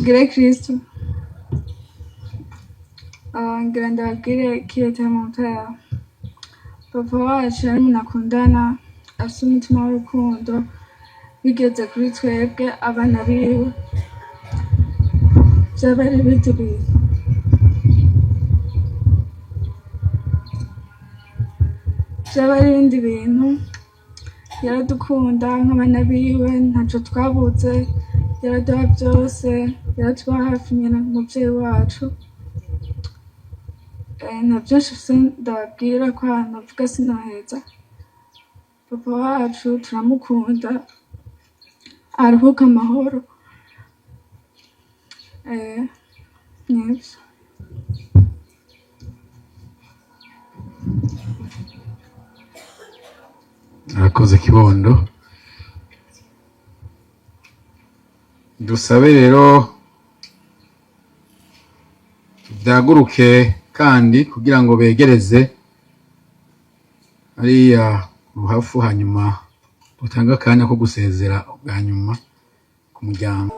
tugire Kristo. Ngira ndababwire Kiyete Montaya. Papa wacu yari umuntu akundana, afise umutima w'urukundo, bigeze kuri twebwe abana biwe. Vyaba ari ibindi bintu. Vyaba ari ibindi bintu, yaradukunda nk'abana biwe, ntaco twabuze, yaraduha vyose, yaratuba hafi nyene nk'umuvyeyi wacu. Nta vyinshi mfise ndababwira ko ahantu novuga sinoheza. Papa wacu turamukunda, aruhuke amahoro. Nivyo. Arakoze Kibondo. Dusabe rero vyaguruke kandi kugira ngo begereze ariya ruhafu, hanyuma utanga akanya ko gusezera bwa nyuma ku muryango.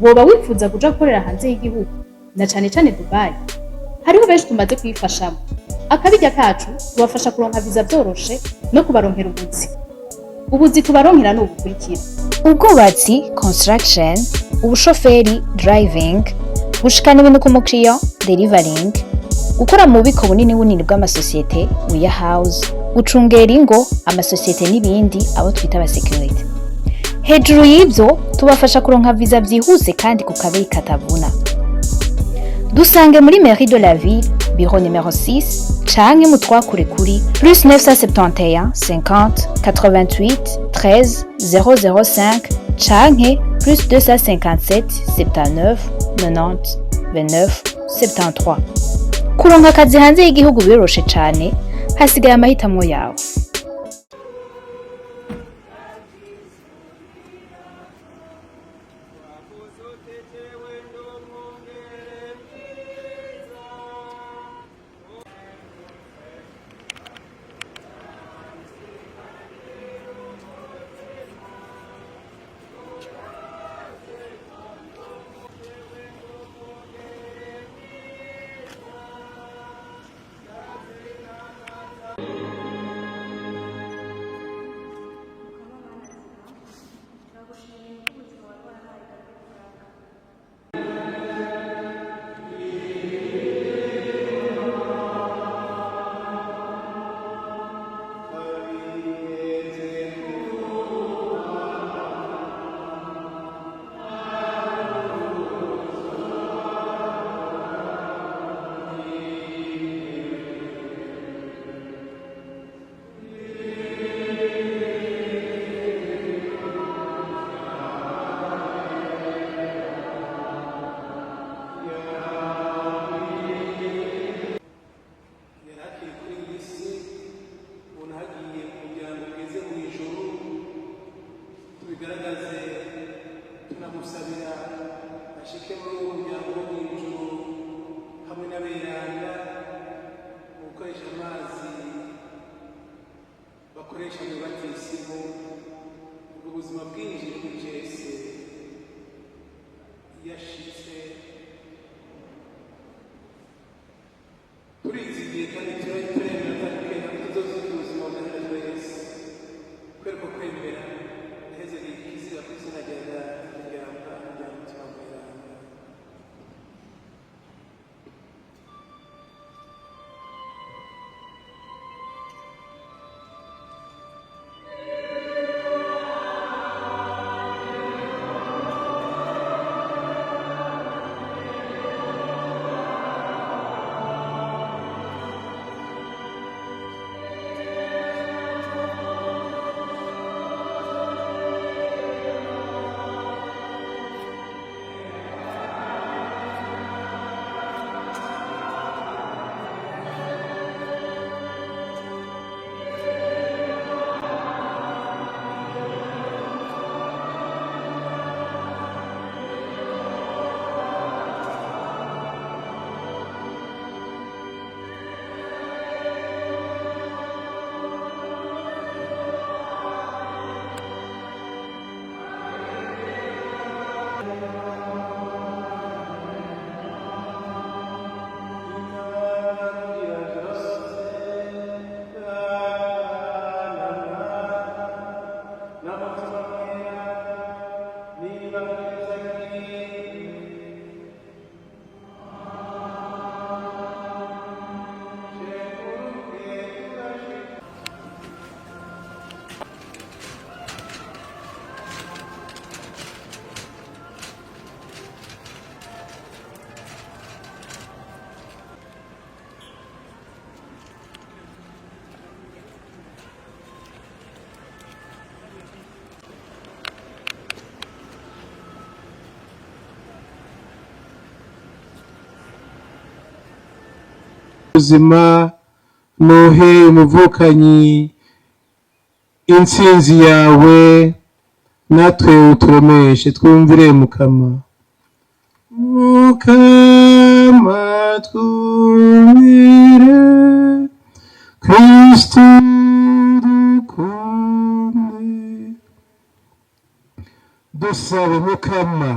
Woba wifuza kuja gukorera hanze y'igihugu na cane cane Dubai? Hariho benshi tumaze kwifashamo. Akabirya kacu tubafasha kuronka visa vyoroshe no kubaronkera ubuzi. Ubuzi tubaronkera n'ubukurikira: ubwubatsi construction, ubushoferi driving, gushikana ibintu ku mukiriya delivering, gukora mu bubiko bunini bw'amasosiyete warehouse, gucungera ingo amasosiyete n'ibindi abo twita aba security. Hejuru y'ibyo tubafasha kuronka visa vyihuse kandi ku kabeyi katavuna. Dusange muri Mairie de la Ville, bureau numéro 6, canke mu twakure kuri plus 971 50 88 13 005 canke plus 257 79 90 29 73. Kuronka akazi hanze y'igihugu biroroshe cane, hasigaye amahitamo yawe. tugaragaze tunamusabira ashike muri uwo muryango wo mw'ijuru hamwe n'aberanda mu gukoresha amazi bakoresha mu batisimu ubwo buzima bwinjiye muri Yesu yashitse turizigiye kandi turemera kandi tuzozuka ubuzima bwa Yesu kubera ko kwemera heze ikizira ku izina rya mutima mweranda. Ubuzima nuhe umuvukanyi intsinzi yawe natwe uturemeshe twumvire Mukama. Mukama twumvire Kristu dukunde. Dusabe Mukama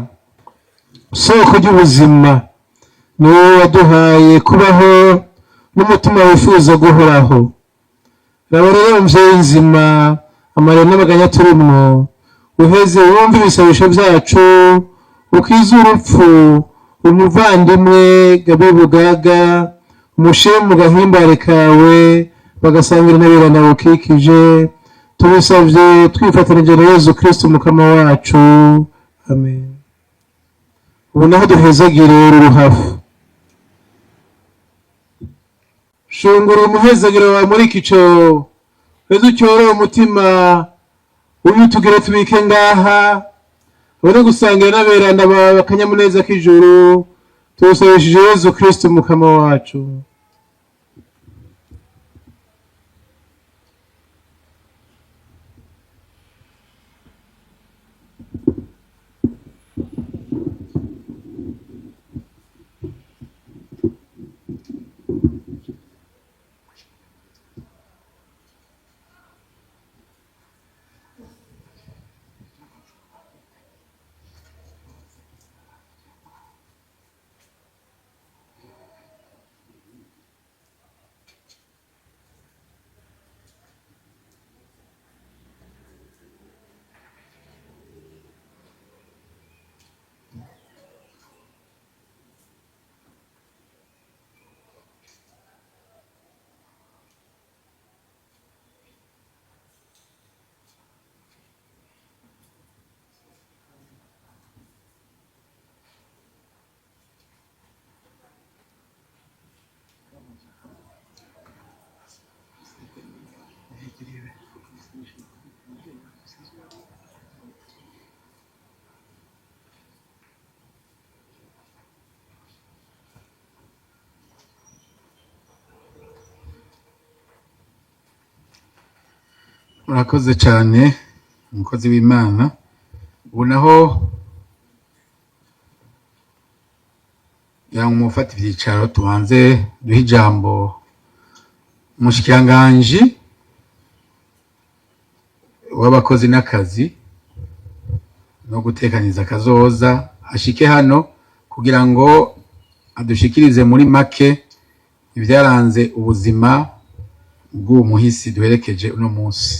soko ry'ubuzima niwe waduhaye kubaho n'umutima wifuza guhoraho. Raba rero mvyeyi nzima amarira n'amaganya turimwo uheze wumva ibisabisho vyacu ukiza urupfu umuvandimwe Gabi Bugaga umushire mu gahimbare kawe bagasangira n'abera nawe ukikije tubisavye twifatanije na Yezu Kristo Mukama wacu amen. Ubu naho duhezagire uruhafu shungura umuhezagiro wa muri kico heza ucyore umutima uyitugire tubike ngaha ubone gusangira n'aberanda bakanyamuneza k'ijuru tubisabishije Yezu Kristo Mukama wacu. Murakoze cyane umukozi w'Imana. ubu naho mufata ibyicaro tubanze duhe ijambo umushikiranganji w'abakozi n'akazi no gutekaniza akazoza ashike hano kugira ngo adushikirize muri make ibyaranze ubuzima bw'uwo muhisi duherekeje uno munsi.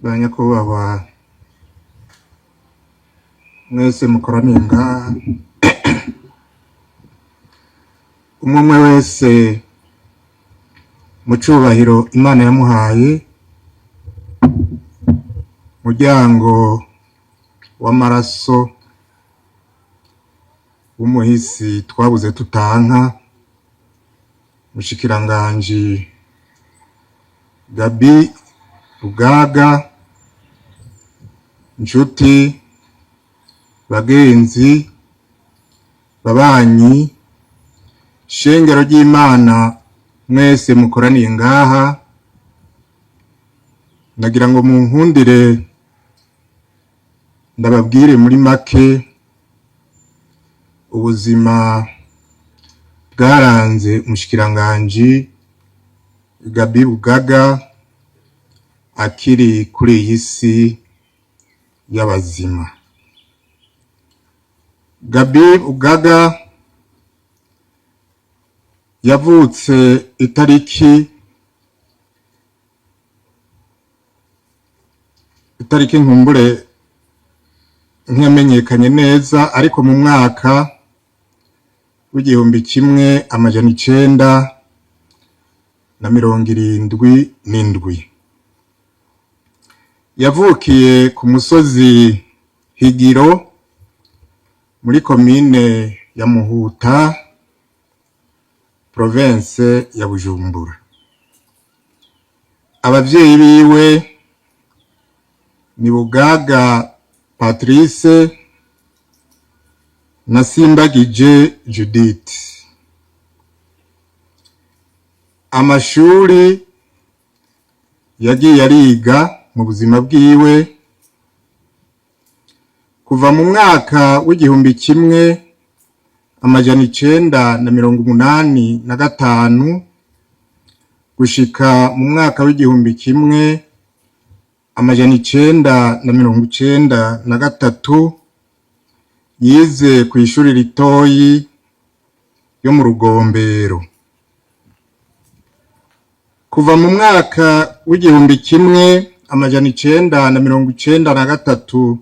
Banyakubahwa mwese mukoraniye ngaha, umwe wese mu cyubahiro Imana yamuhaye, muryango w'amaraso w'umuhisi twabuze tutanka, mushikiranganji Gabi Rugaga, inshuti, bagenzi, babanyi, shengero ry'Imana mwese mukoraniye ngaha, nagira ngo munkundire ndababwire muri make ubuzima bwaranze umushikiranganji Gabi Rugaga akiri kuri iyi si y'abazima. Gabi Rugaga yavutse itariki nkumbure ntiyamenyekanye neza, ariko mu mwaka w'1977 yavukiye ku musozi Higiro muri komine ya Muhuta, province ya Bujumbura. Abavyeyi biwe ni Bugaga Patrice na Simbagije Judith. Amashuri yagiye ariga mu buzima bwiwe kuva mu mwaka w'1985 gushika mu mwaka w'1993 yize ku ishuri ritoyi yo mu Rugombero. Kuva mu mwaka w'1993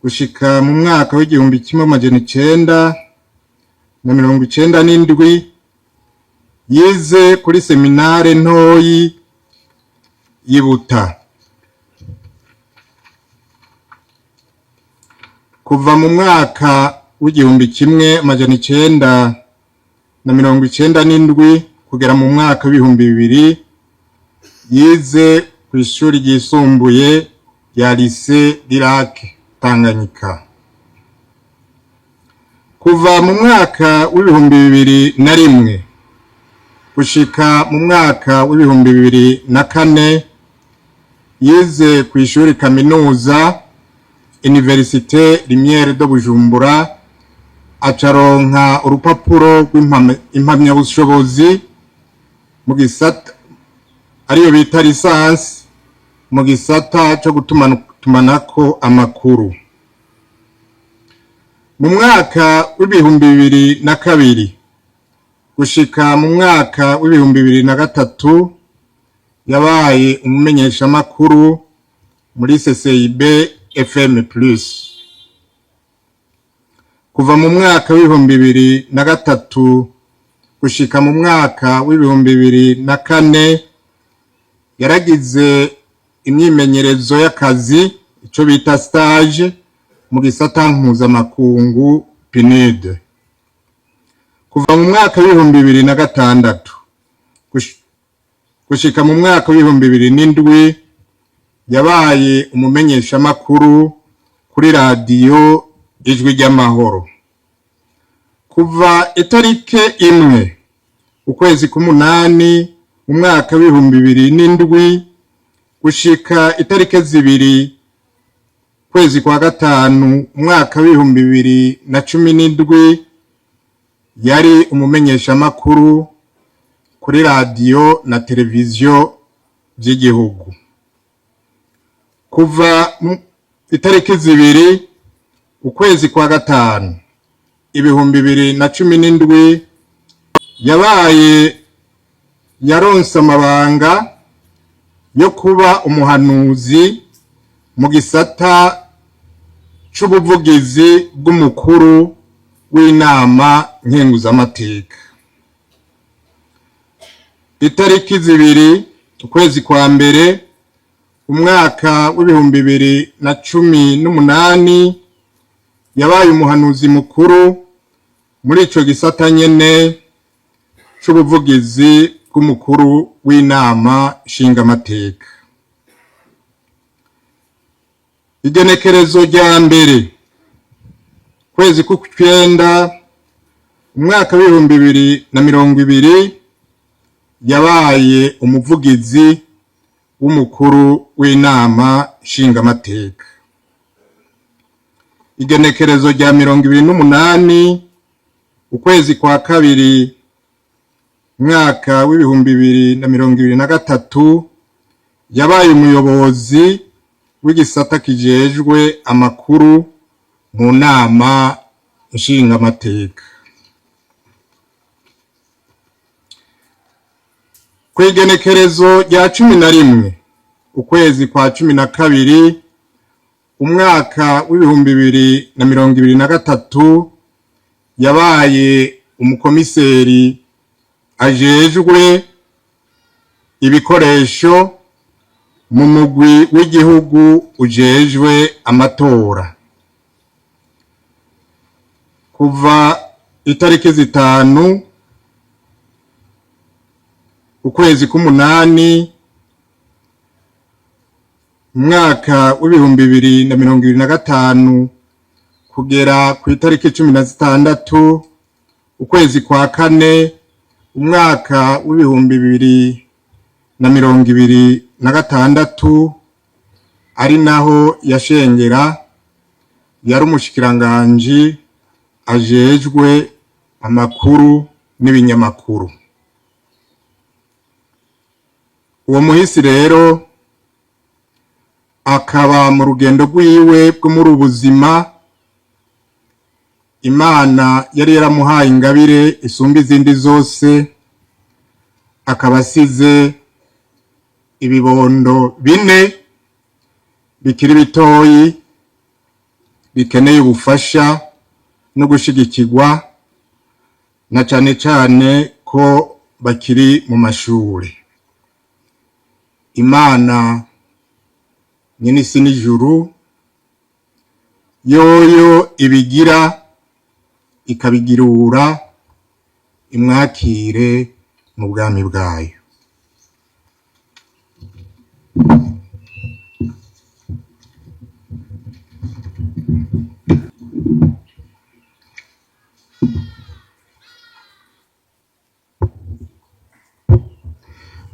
gushika mu mwaka w'1997 yize kuri seminare ntoyi y'Ibuta. Kuva mu mwaka w'1997 kugera mu mwaka w'2000 yize ku ishuri ryisumbuye rya Lycée Dirac Tanganyika. Kuva mu mwaka w'2001 gushika mu mwaka w'2004 yize ku ishuri kaminuza Université Lumière de Bujumbura, acaronka urupapuro rw'impamyabushobozi mu gisata ariyo bita lisansi mu gisata cyo gutumanako amakuru. Mu mwaka w'2002 gushika mu mwaka w'2003 yabaye umumenyeshamakuru muri CCIB FM+. Kuva mu mwaka w'2003 gushika mu mwaka w'2004 yaragize imyimenyerezo y'akazi, ico bita stage mu gisata mpuzamakungu PNUD. kuva mu mwaka w'ibihumbi 2006 gushika mu mwaka w'ibihumbi 2007 yabaye umumenyeshamakuru kuri radiyo Ijwi ry'Amahoro. Kuva itarike 1 ukwezi k'umunani mu mwaka w'ibihumbi 2007 gushika itarike 2 kwezi kwa gatanu umwaka w'ibihumbi 2017 yari umumenyeshamakuru kuri radiyo na televiziyo by'igihugu. Kuva itariki 2 ukwezi kwa gatanu ibihumbi 2017 yaronse amabanga yo kuba umuhanuzi mu gisata c'ubuvugizi bw'umukuru w'inama nkenguzamateka. Itariki 2 ukwezi kwa mbere umwaka w'ibihumbi 2018 yabaye umuhanuzi mukuru muri ico gisata nyene c'ubuvugizi bw'umukuru w'inama nshingamateka. Igenekerezo rya mbere kwezi k'ukwenda umwaka w'ibihumbi 2020 yabaye umuvugizi w'umukuru w'inama nshingamateka. Igenekerezo rya 28 ukwezi kwa kabiri mwaka w'ibihumbi 2023 yabaye umuyobozi w'igisata kijejwe amakuru mu nama nshingamateka. Kwigenekerezo rya 11 ukwezi kwa 12 umwaka w'ibihumbi 2023 yabaye umukomiseri ajejwe ibikoresho mu mugwi w'igihugu ujejwe amatora. Kuva itariki 5 ukwezi k'umunani umwaka w'ibihumbi 2025 kugera ku itariki 16 ukwezi kwa kane umwaka w'ibihumbi 2026 ari naho yashengera yari umushikiranganji ajejwe amakuru n'ibinyamakuru. Uwo muhisi rero akaba mu rugendo rwiwe bwo muri ubuzima Imana yari yaramuhaye ingabire isumba izindi zose, akaba asize ibibondo 4 bikiri bitoyi bikeneye ubufasha no gushigikirwa na cane cane ko bakiri mu mashuri. Imana nyene isi n'ijuru yoyo ibigira ikabigirura imwakire mu bwami bwayo.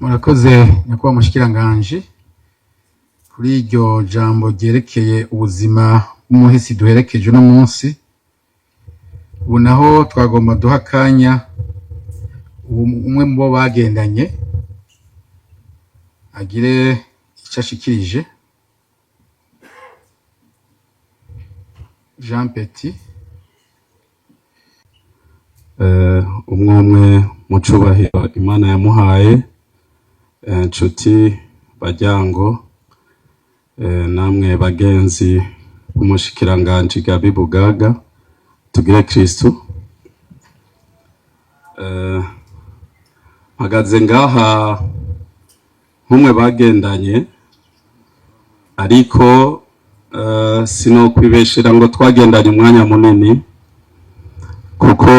Murakoze nyakubahwa mushikiranganje kuri iryo jambo ryerekeye ubuzima bw'umuhisi duherekeje no munsi. Ubu naho twagomba duha akanya umwe mu bo bagendanye agire icyo ashikirije. Jean Petit. Umwe mu cubahiro Imana yamuhaye, nshuti bajyango, namwe bagenzi b'umushikiranganje Gabi Bugaga, tugire Kristo. Mpagaze ngaha nk'umwe bagendanye, ariko sinokwibeshera ngo twagendanye umwanya munini, kuko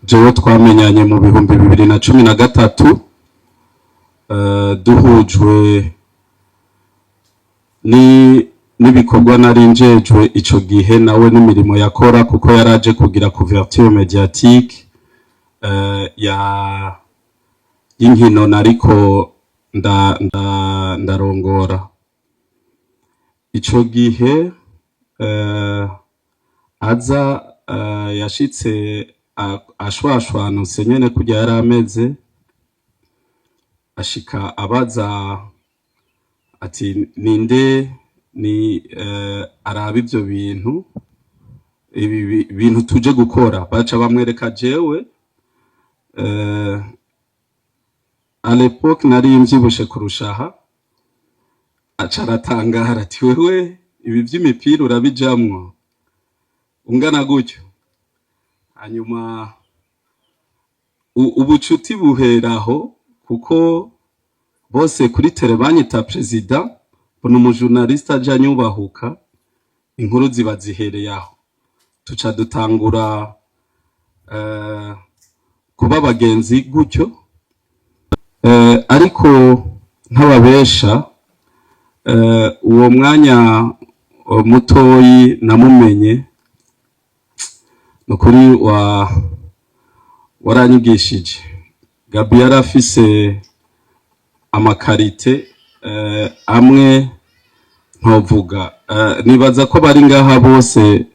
jewe twamenyanye mu 2013 duhujwe n'ibikorwa nari njejwe ico gihe nawe n'imirimo yakora kuko yaraje kugira couverture médiatique y'inkino nariko ndarongora. Ico gihe aza yashitse ashwashwanutse nyene kurya yari ameze, ashika abaza ati ninde ni araba ivyo bintu ibi bintu tuje gukora. Baca bamwereka jewe à l'époque nari mvyibushe kurushaha, aca aratangara ati wewe ibi vy'imipira urabijamwo ungana gutyo. Hanyuma ubucuti buheraho kuko bose kuri tele banyita president, bona umujournaliste aja nyubahuka, inkuru ziba zihereye aho. Tuca dutangura kuba bagenzi gutyo, ariko nk'ababesha uwo mwanya mutoyi namumenye nukuri waranyigishije. Gabi yarafise amakarite amwe ntovuga, nibaza ko bari ngaha bose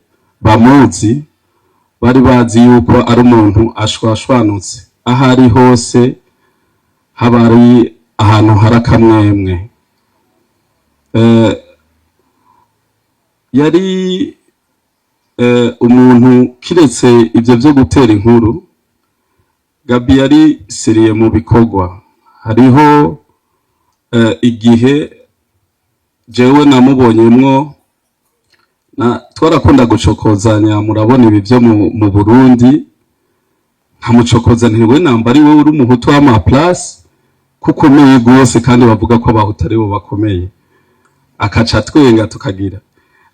bamuzi, bari bazi yuko ari umuntu ashwashwanutse, ahari hose haba ari ahantu harakamwemwe. Yari umuntu kiretse ivyo vyo gutera inkuru, Gabi yari seriye mu bikorwa. Hariho igihe jewe namubonyemwo, twarakunda gucokozanya, murabona ibi vyo mu Burundi, nkamucokoza nti we namba ari wowe uri umuhutu w'ama place kuko meye gose kandi bavuga ko abahutu ari bo bakomeye. Akaca twenga tukagira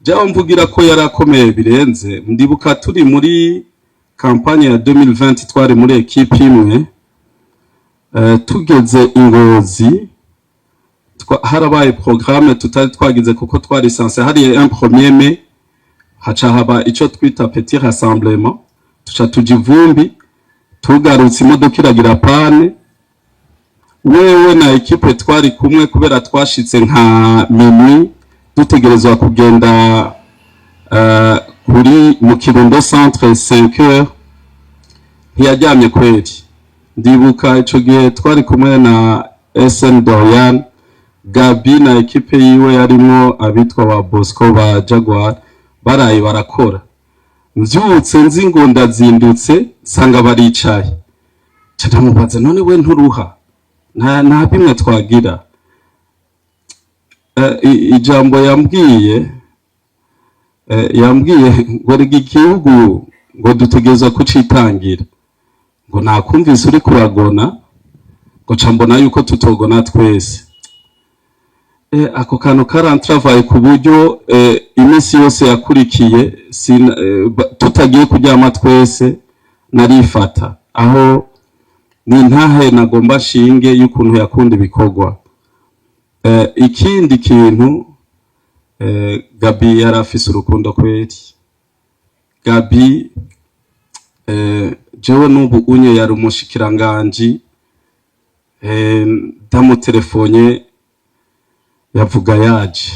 jaho mvugira ko yarakomeye birenze. Ndibuka turi muri kampanye ya 2020 twari muri equipe imwe, tugeze Ingozi harabaye programme tutari twagize kuko twari sanse hari un premier mai, haca haba ico twita petit rassemblement, tuca tujivumbi tugarutse imodoka iragira pane. Wewe na equipe twari kumwe kubera twashitse nka minuit dutegerezwa kugenda kuri mu Kirundo centre 5h, ntiyajyamye kweri. Ndibuka ico gihe twari kumwe na SN Dorian, Gabi na equipe yiwe yarimo abitwa ba Bosco ba Jaguar, baraye barakora. Mvyutse nzi ngo ndazindutse sanga baricaye, canamubaza none we nturuha nta bimwe twagira. Ijambo yambwiye ngo rega igihugu ngo dutegereza kucitangira, ngo nakumvise uri kuragona, ngo cambona yuko tutogona twese. Ako kantu karantravaye ku buryo iminsi yose yakurikiye tutagiye kuryama twese narifata, aho ni ntahe nagomba shinge y'ukuntu yakunda ibikorwa. Ikindi kintu, Gabi yarafise urukundo kweri. Gabi jewe n'ubu unye yari umushikiranganji, ndamutelefone yavuga yaje.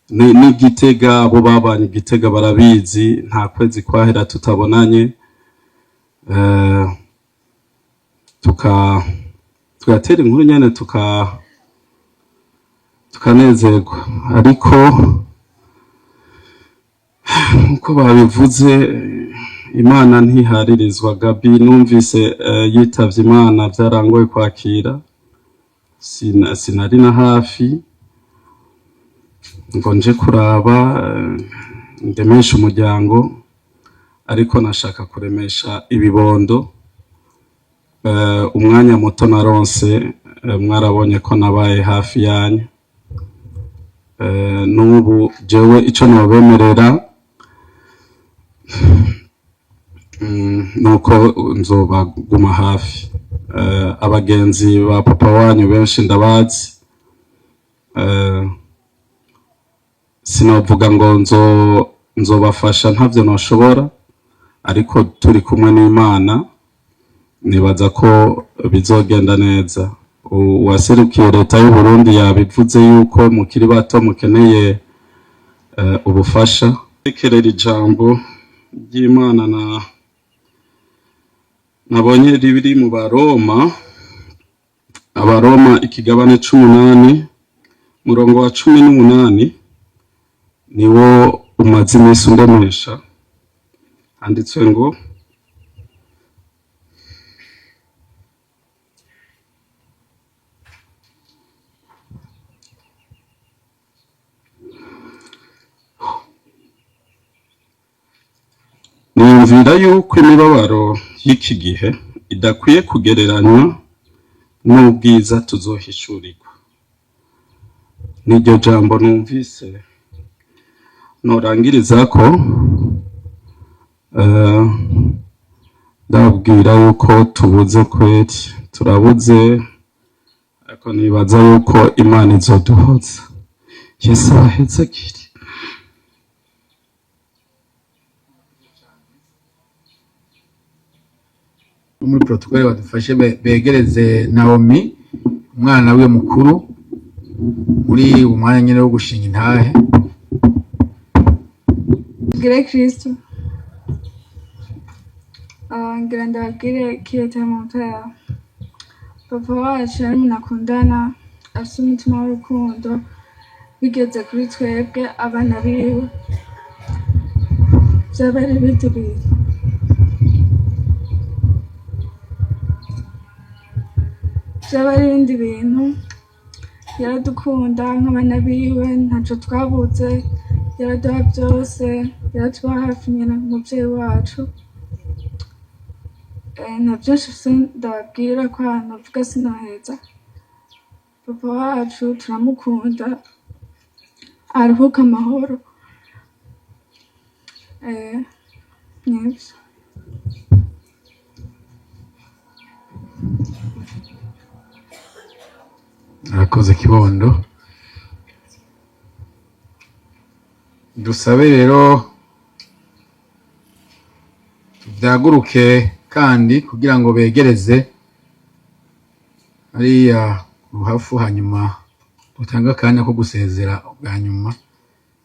Ni Gitega, abo babanye Gitega barabizi, nta kwezi kwahera tutabonanye. Tugatera inkuru nyene tukanezerwa, ariko uko babivuze Imana ntiharirizwa. Gabi numvise yitavye Imana, vyarangoye kwakira, sinari na hafi ngo nje kuraba ndemesha umuryango, ariko nashaka kuremesha ibibondo. Umwanya muto naronse, mwarabonye ko nabaye hafi yanyu. N'ubu jewe ico nobemerera nuko nzobaguma hafi. Abagenzi ba papa wanyu benshi ndabazi, sinovuga ngo nzobafasha ntavyo noshobora, ariko turi kumwe n'Imana nibaza ko bizogenda neza. Uwaserukiye leta y'u Burundi yabivuze yuko mukiri bato mukeneye ubufasha. Ekerera ijambo ry'Imana nabonye ribiri mu Abaroma ikigabane 18 murongo wa 18 niwo umaze iminsi undemesha. Handitswe ngo niyumvira yuko imibabaro y'iki gihe idakwiye kugereranywa n'ubwiza tuzohishurirwa. Niryo jambo numvise norangiriza ko ndabwira yuko tubuze kweri, turabuze, ariko nibaza yuko Imana izoduhoza. Yesu ahetse kiri. Muri protokole badufashe begereze Naomi umwana we mukuru muri umwanya nyene wo gushinga intahe. Gire Kristo. Ngira ndababwire Kiyete Montaya. Papa wacu yari umuntu akundana, afise umutima w'urukundo, bigeze kuri twebwe abana biwe. Vyaba ari ibindi bintu. Vyaba ari ibindi bintu. Yaradukunda nk'abana biwe, ntaco twabuze, yaraduha byose, yaratuba hafi nyene umuvyeyi wacu. Nta vyinshi mfise ndababwira ko ahantu navuga sinoheza. Papa wacu turamukunda, aruhuka amahoro. Nivyo. Arakoze kibondo. Dusabe rero tuvyaguruke kandi kugira ngo begereze ariya ruhafu, hanyuma dutanga akanya ko gusezera bwa nyuma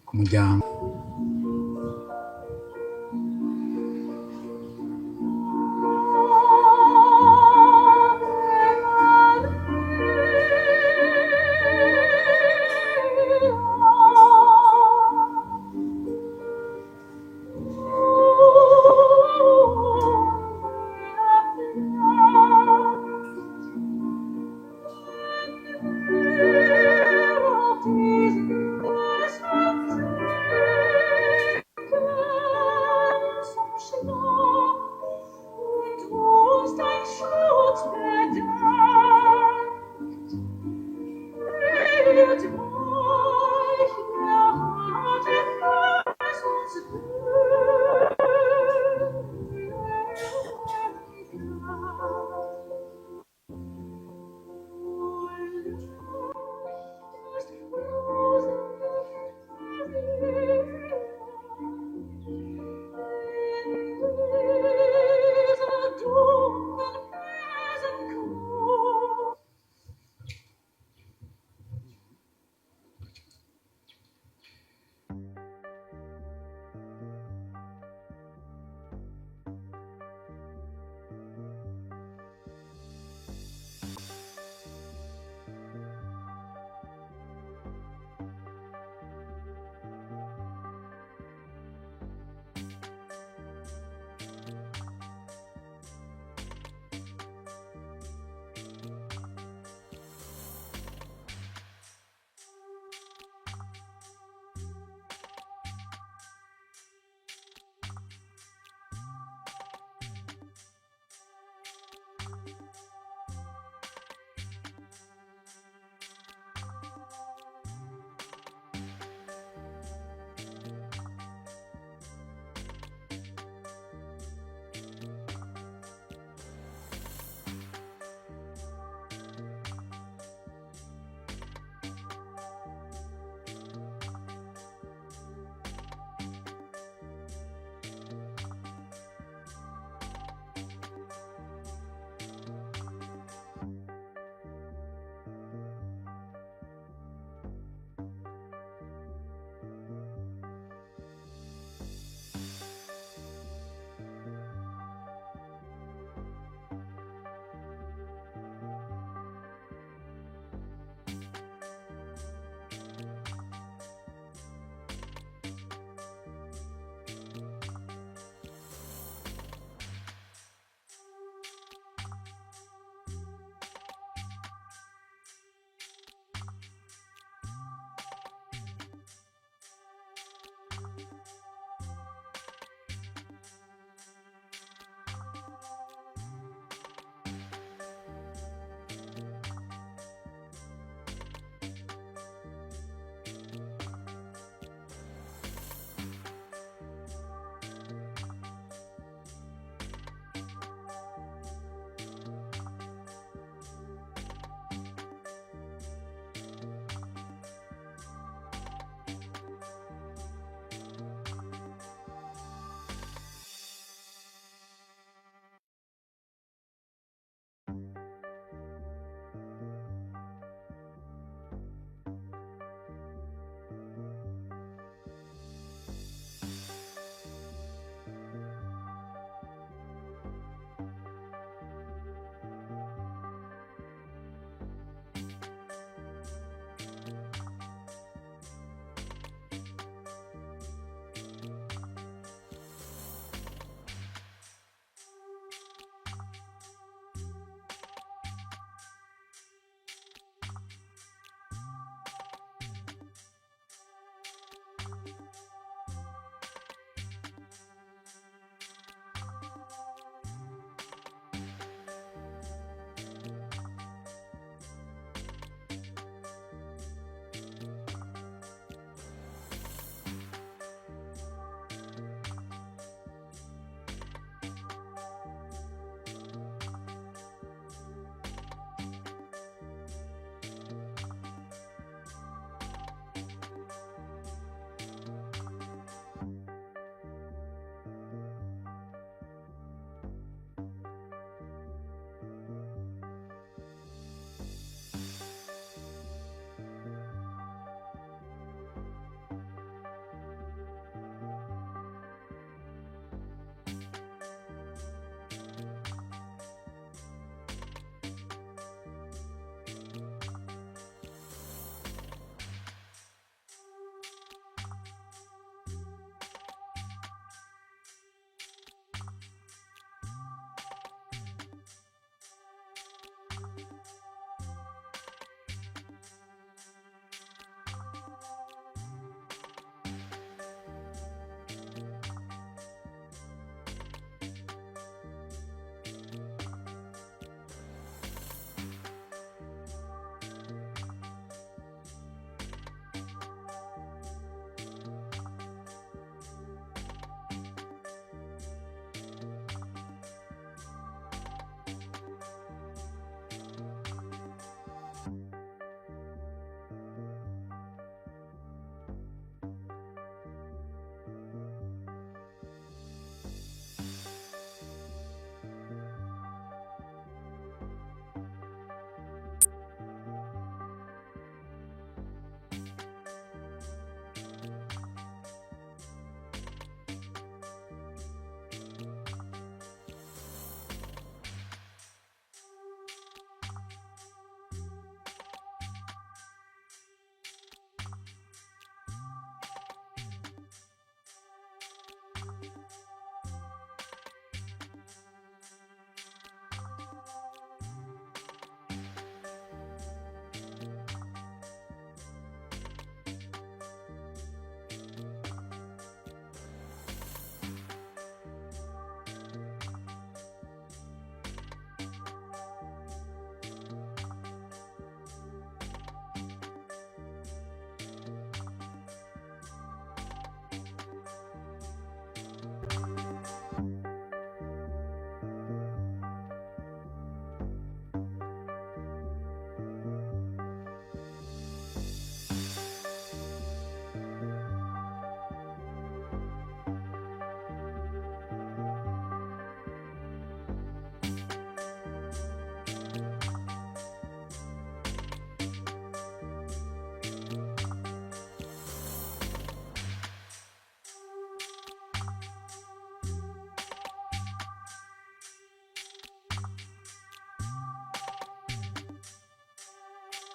ku muryango.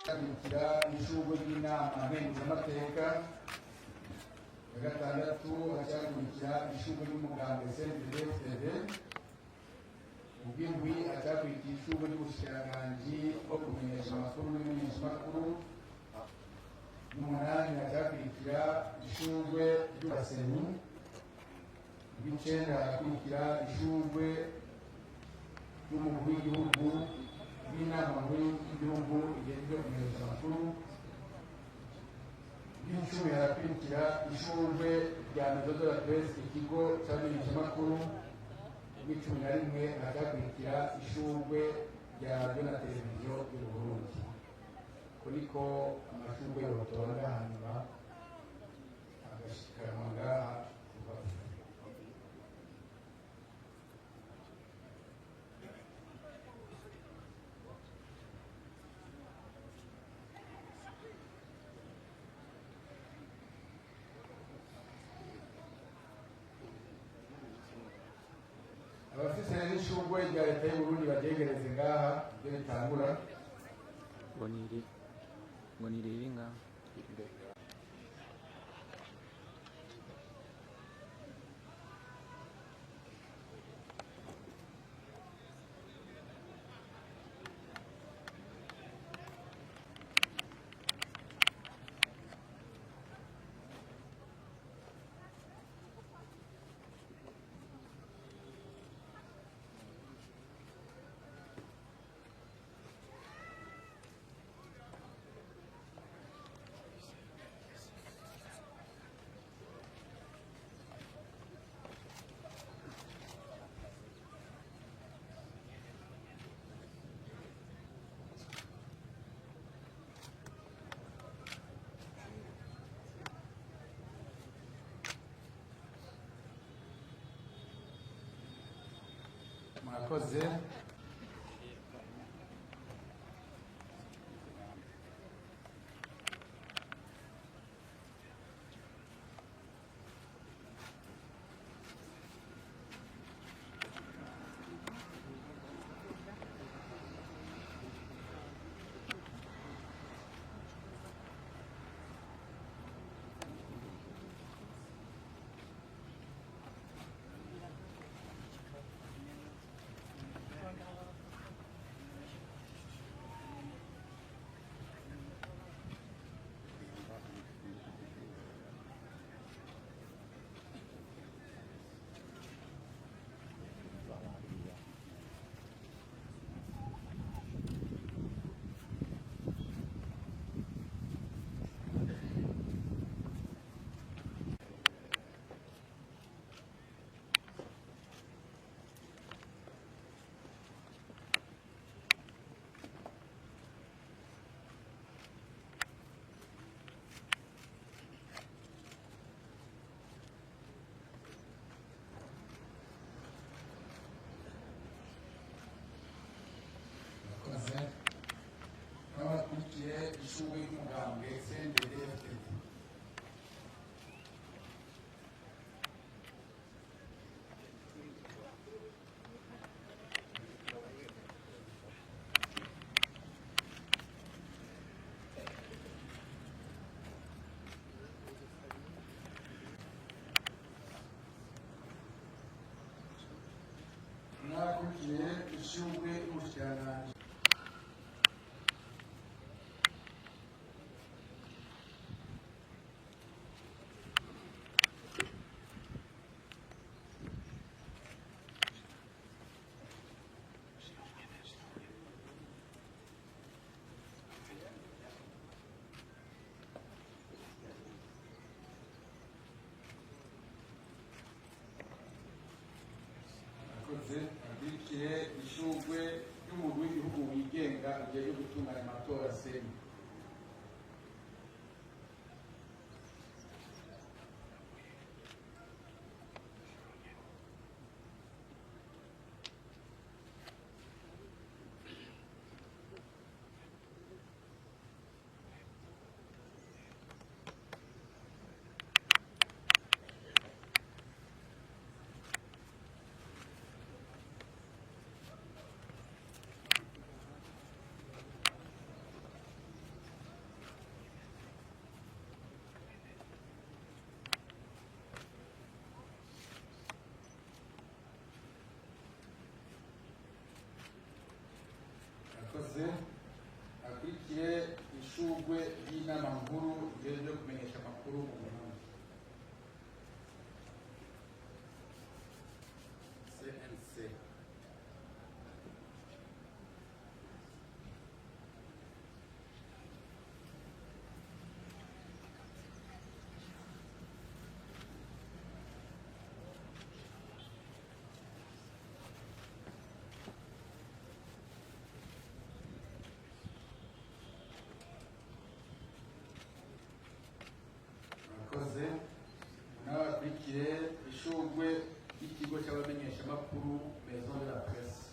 hakurikira ishurwe ry'inama nkenguzamateka. Ya gatandatu hacakurikira ishurwe ry'umugambwe CNDD-FDD. Mu bw'indwi hacakurikira ishurwe ry'ubushikiranganji bwo kumenyesha amakuru n'imenyeshamakuru. Mu munani hacakurikira ishurwe ry'ubusenyi. Mu bw'icenda hakurikira ishurwe ry'umukuru w'igihugu n'inama nkuru y'igihugu igejejwe kumenyesha amakuru. Bw'icumi harakurikira ishurwe rya Maison de la Presse, ikigo c'abamenyeshamakuru. Bw'icumi na rimwe hacakurikira ishurwe rya radiyo na televiziyo y'u Burundi. Kuriko amashurwe yotonda hanyuma agashikanwa ngaha kubaho. Abafise n'ishurwe rya leta y'u Burundi baryegereze ngaha ibyo bitangura. ngo niriri ngaha. Murakoze. N'abakurikiye ishurwe ry'umugambwe CNDD-FDD. N'abakurikiye ishurwe ry'ubushikiranganji. Abikiriye ishurwe ry'umugwi w'igihugu wigenga ujejwe gutunganya amatora seni. cy'inama nkuru ijejwe kumenyesha amakuru mu Burundi CNC. Murakoze. N'abakurikiye ishurwe ry'ikigo cy'abamenyeshamakuru Maison de la Presse.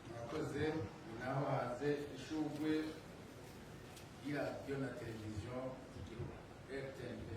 Murakoze. Naho haze ishurwe y'iradiyo na televiziyo z'igihugu RTNB.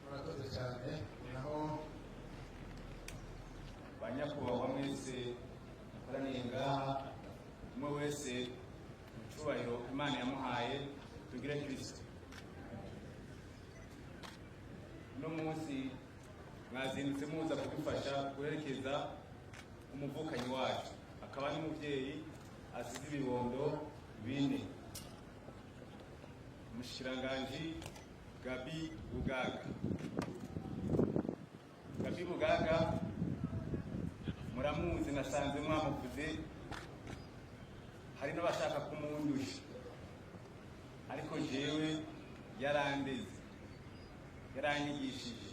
Murakoze cyane. Naho banyakubahwa mwese mukoraniye ngaha, umwe wese mu cyubahiro Imana yamuhaye, tugire Kristo. Uno munsi mwazindutse muza kudufasha guherekeza umuvukanyi wacu, akaba n'umubyeyi asize ibibondo bine, umushikiranganji Gabi Bugaga. Gabi Bugaga muramuzi, nasanze mwamuvuze, hari n'abashaka kumundusha, ariko jewe yarandeze, yaranyigishije.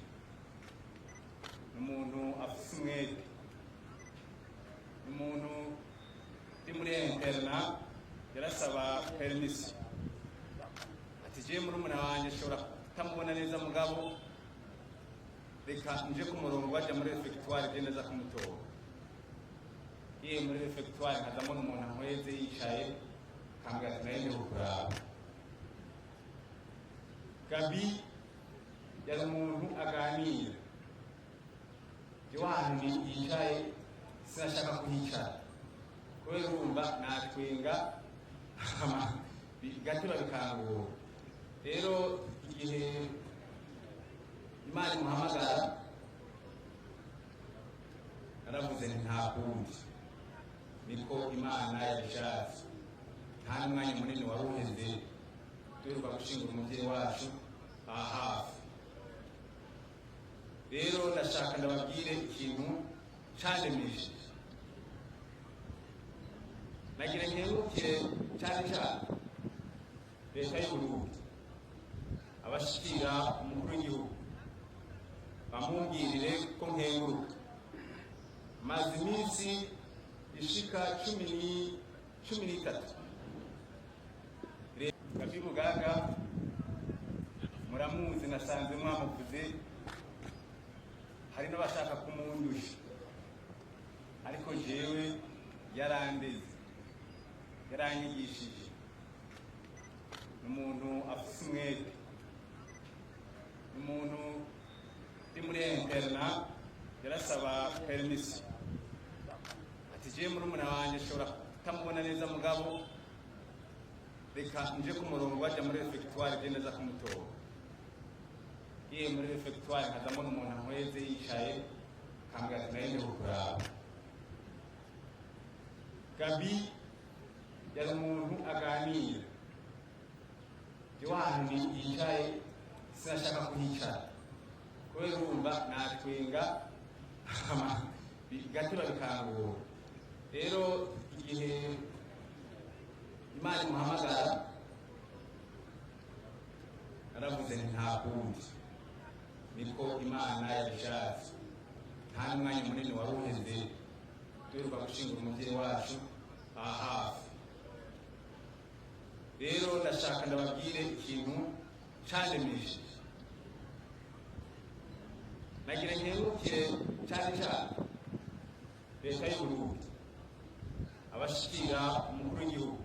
N'umuntu afise umwete, n'umuntu uri muri interna yarasaba permission, ati jewe murumuna wanje ashobora kutamubona neza mugabo reka nje ku murongo baja muri refectoire je neza kumutora. Iye muri refectoire nkazamo n'umuntu ankweze yicaye kambwira ati naye ndiho kuraba. Gabi yari umuntu aganira, jewe ahantu yicaye sinashaka kuhicara kubera urumva natwenga bigateba bikangura. Rero igihe Imana imuhamagara naravuze nti nta kundi, niko Imana yabishatse. Nta n'umwanya munini wari uheze duheruka gushingura umubyeyi wacu aha hafi. Rero ndashaka ndababwire ikintu candemeshe, nagira nkengurukire cyane cyane leta y'Uburundi, abashikira umukuru w'igihugu bamubwirire ko nkenguruka. Maze iminsi ishika cumi n'itatu Gabi Bugaga muramuzi, nasanze mwamuvuze, hari n'abashaka kumundusha, ariko jewe yarandeze, yaranyigishije. N'umuntu afise umwete, n'umuntu uri muri interna yarasaba permission, ati jewe murumuna wanje ashobora kutamubona neza mugabo reka nje ku murongo baja muri refectoire je neza kumutora. Iye muri refectoire nkazamo n'umuntu ankweze yicaye kambwira ati naye ndiho kuraba. Gabi yari umuntu aganira iwanyu yicaye sinashaka kuhicara kubera urumva natwenga bigateba bikangura. Rero igihe Imana imuhamagara aravuze nta kundi niko Imana yabishatse. Nta n'umwanya munini wari uheze duheruka gushingura umubyeyi wacu aha hafi. Rero ndashaka ndababwire ikintu candemesheje. Nagira nkengurukire cyane cyane leta y'Uburundi, abashikira umukuru w'igihugu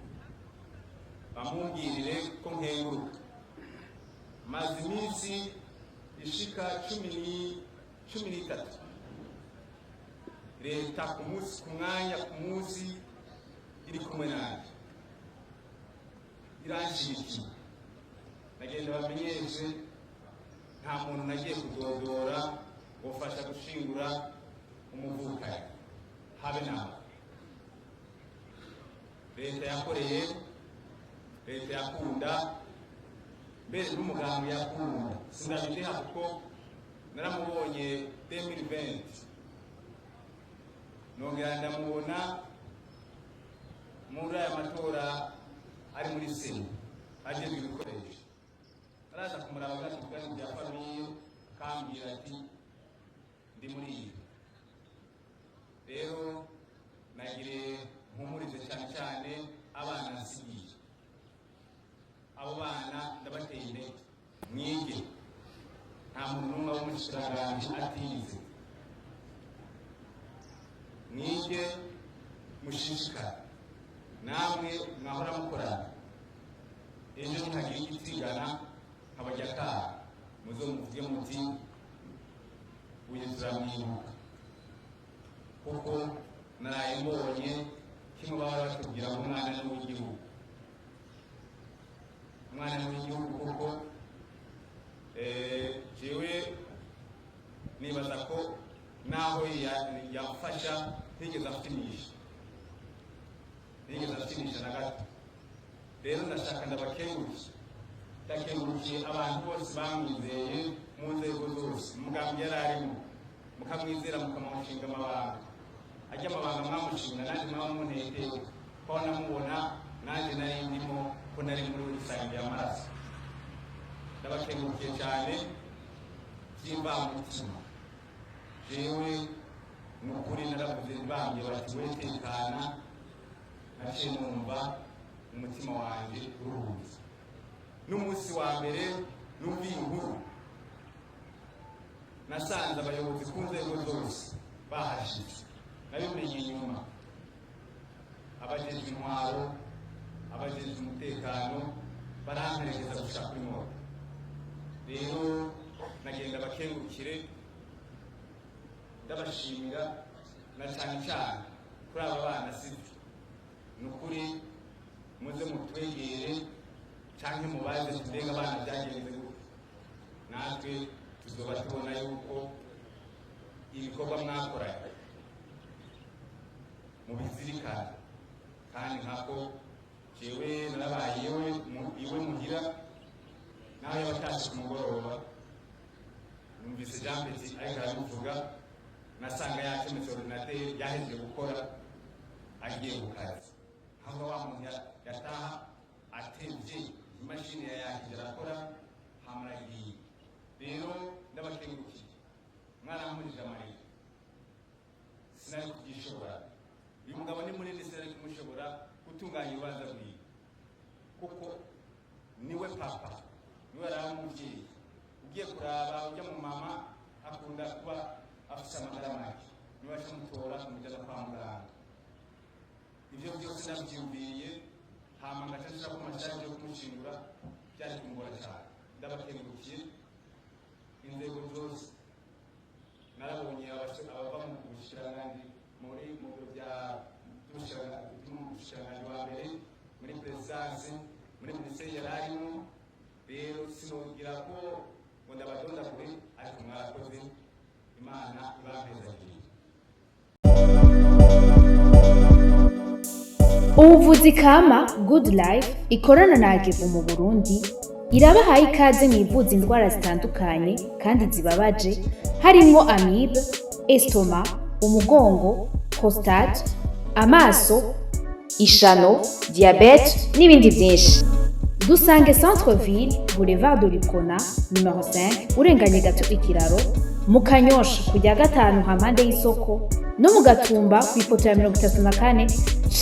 bamubwirire ko nkenguruka. Maze iminsi ishika 13 leta ku munsi ku mwanya ku munsi iri kumwe nanjye iranshyigikiye. Nagenda bamenyeshe nta muntu nagiye kudodora gufasha gushingura umuvukanyi habe nawe. Leta yakoreye, leta yakunda, mbere n'umugambi yakunda. Sinabideha kuko naramubonye 2020 nongera ndamubona muri aya matora ari muri Sena agezwe ibikoresho. Araza kumuraba gatugani bya famiye kambwira ati ndi muri iyi. Rero nagire mpumurize cyane cyane abana nsigiye. Abo bana ndabateye intege mwige, nta muntu n'umwe w'umushikiranganje atize. Mwige mushishikare, namwe mwahora mukorana. Ejo ntihagira igitigana nkabajya kaha muzo muvuge muti uyu turamwibuka, kuko naraye mbonye kimwe baba batubwira ngo umwana ni uw'igihugu. Umwana ni uw'igihugu kuko jewe nibaza ko naho yamfasha ntigeze afitinisha na gato. Rero ndashaka ndakengurukiye abantu bose bamwizeye mu nzego zose. Umugambi yari arimo mukamwizera mukamushinga amabanga. Ajya amabanga mwamushinga nanjye mwamunteye ko namubona nanjye nari ndimo ko nari muri rusange y'amaraso. Ndabakengurukiye cyane by'imvamutima. Jewe ni ukuri naravuze ntibambye bati we tekana, naciye numva umutima wanjye uruhutse. N'umunsi wa mbere numviye inkuru nasanze abayobozi ku nzego zose bahashitse, nabimenye inyuma. Abajejwe intwaro, abajejwe umutekano baramperekeza gushaka kuri moto. Rero nagenda bakengurukire ndabashimira na cyane cyane kuri aba bana sibyo. Ni ukuri muze mutwegere cyangwa mubaze tudenga abana byagenze gute, natwe tuzoba tubona yuko ibikorwa mwakoranye mubizirikana. Kandi nkako jewe narabaye iwe muhira nawe yabatashye ku mugoroba, numvise Jean Petit ariko arabivuga, nasanga yacometse ordinateur yahejeje gukora agiye ku kazi. Hava wa muntu yataha atevye imashini yahije arakora hamaragiye. Rero ndabakengurukiye, mwana mpurije amarira sinari kubyishobora. Uyu mugabo ni munini, sinari kumushobora gutunganya urubanza rwiwe kuko niwe papa, niwe ari umubyeyi. Ugiye kuraba ujya mu mama akunda kuba afite amagara make, niwe acamutora kumujyana kwa muganga. Ibyo byose nabyumviye hama ngacashira ku mashaje yo kumushingura byari kungora cyane. Ndabakengurukiye inzego zose. Narabonye abava mu bushiranganje muri mu biro bya umushikiranganji wa mbere, muri perezidanse, muri minisiteri yararimo. Rero sinogira ko ngo ndabadondagure, ariko mwarakoze. Imana ibampezagire. ubuvuzi kama Good Life ikorana na Agevu mu Burundi irabahaye ikaze mwivuza indwara zitandukanye kandi zibabaje harimo amibe, estoma, umugongo, prostate, amaso, ishano, diabete n'ibindi byinshi. Dusange Centre Ville, Boulevard de l'Icona, numero 5, urenganye gato ikiraro, mu Kanyosha kujya gatanu hampande y'isoko, no mu Gatumba ku ipoto ya 34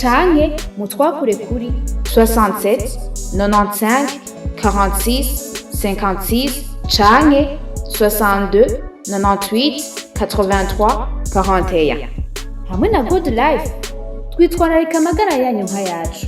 canke mu twakure kuri 67 95 46 56 canke 62 98 83 41. Hamwe na Good Life twitwararika amagara yanyu nka yacu.